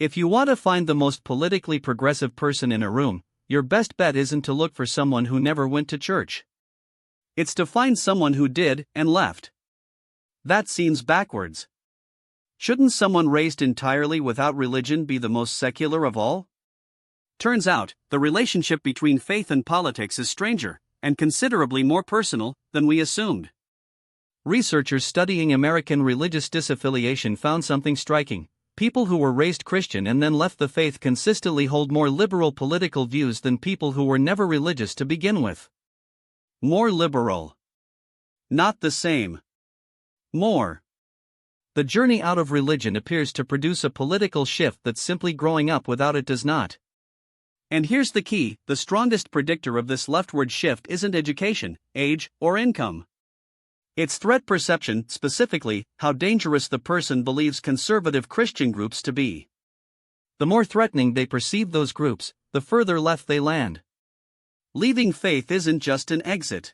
If you want to find the most politically progressive person in a room, your best bet isn't to look for someone who never went to church. It's to find someone who did and left. That seems backwards. Shouldn't someone raised entirely without religion be the most secular of all? Turns out, the relationship between faith and politics is stranger, and considerably more personal, than we assumed. Researchers studying American religious disaffiliation found something striking. People who were raised Christian and then left the faith consistently hold more liberal political views than people who were never religious to begin with. More liberal. Not the same. More. The journey out of religion appears to produce a political shift that simply growing up without it does not. And here's the key: the strongest predictor of this leftward shift isn't education, age, or income. It's threat perception, specifically, how dangerous the person believes conservative Christian groups to be. The more threatening they perceive those groups, the further left they land. Leaving faith isn't just an exit.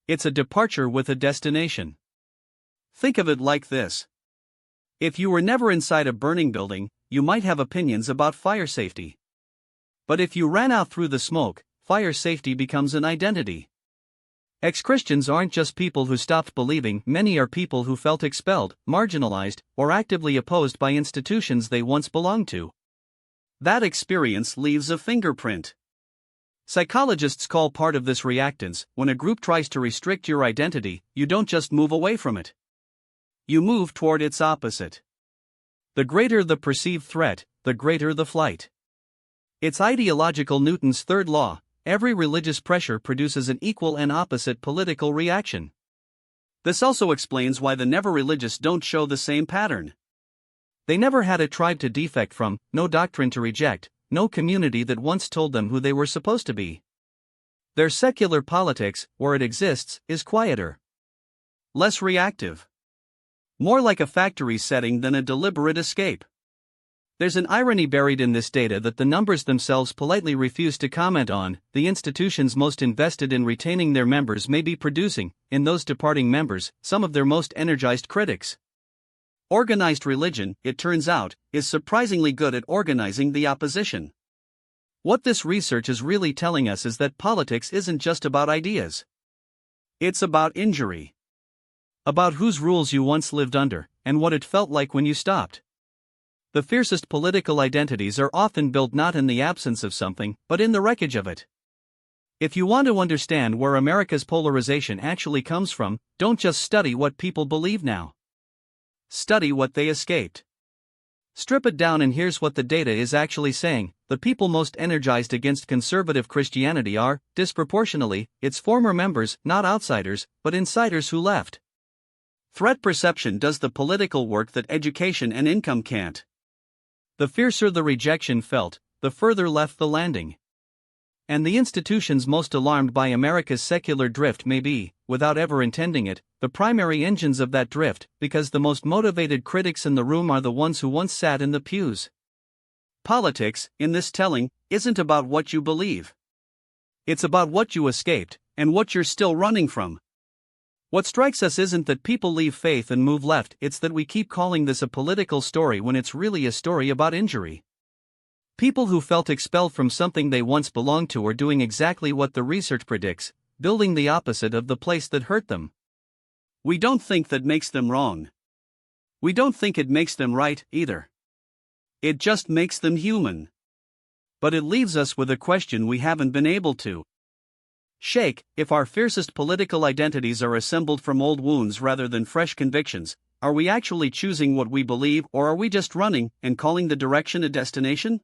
It's a departure with a destination. Think of it like this. If you were never inside a burning building, you might have opinions about fire safety. But if you ran out through the smoke, fire safety becomes an identity. Ex-Christians aren't just people who stopped believing, many are people who felt expelled, marginalized, or actively opposed by institutions they once belonged to. That experience leaves a fingerprint. Psychologists call part of this reactance. When a group tries to restrict your identity, you don't just move away from it. You move toward its opposite. The greater the perceived threat, the greater the flight. It's ideological Newton's third law. Every religious pressure produces an equal and opposite political reaction. This also explains why the never religious don't show the same pattern. They never had a tribe to defect from, no doctrine to reject, no community that once told them who they were supposed to be. Their secular politics, where it exists, is quieter. Less reactive. More like a factory setting than a deliberate escape. There's an irony buried in this data that the numbers themselves politely refuse to comment on. The institutions most invested in retaining their members may be producing, in those departing members, some of their most energized critics. Organized religion, it turns out, is surprisingly good at organizing the opposition. What this research is really telling us is that politics isn't just about ideas. It's about injury. About whose rules you once lived under, and what it felt like when you stopped. The fiercest political identities are often built not in the absence of something, but in the wreckage of it. If you want to understand where America's polarization actually comes from, don't just study what people believe now. Study what they escaped. Strip it down, and here's what the data is actually saying. The people most energized against conservative Christianity are, disproportionately, its former members, not outsiders, but insiders who left. Threat perception does the political work that education and income can't. The fiercer the rejection felt, the further left the landing. And the institutions most alarmed by America's secular drift may be, without ever intending it, the primary engines of that drift, because the most motivated critics in the room are the ones who once sat in the pews. Politics, in this telling, isn't about what you believe. It's about what you escaped, and what you're still running from. What strikes us isn't that people leave faith and move left, it's that we keep calling this a political story when it's really a story about injury. People who felt expelled from something they once belonged to are doing exactly what the research predicts, building the opposite of the place that hurt them. We don't think that makes them wrong. We don't think it makes them right, either. It just makes them human. But it leaves us with a question we haven't been able to shake. If our fiercest political identities are assembled from old wounds rather than fresh convictions, are we actually choosing what we believe, or are we just running and calling the direction a destination?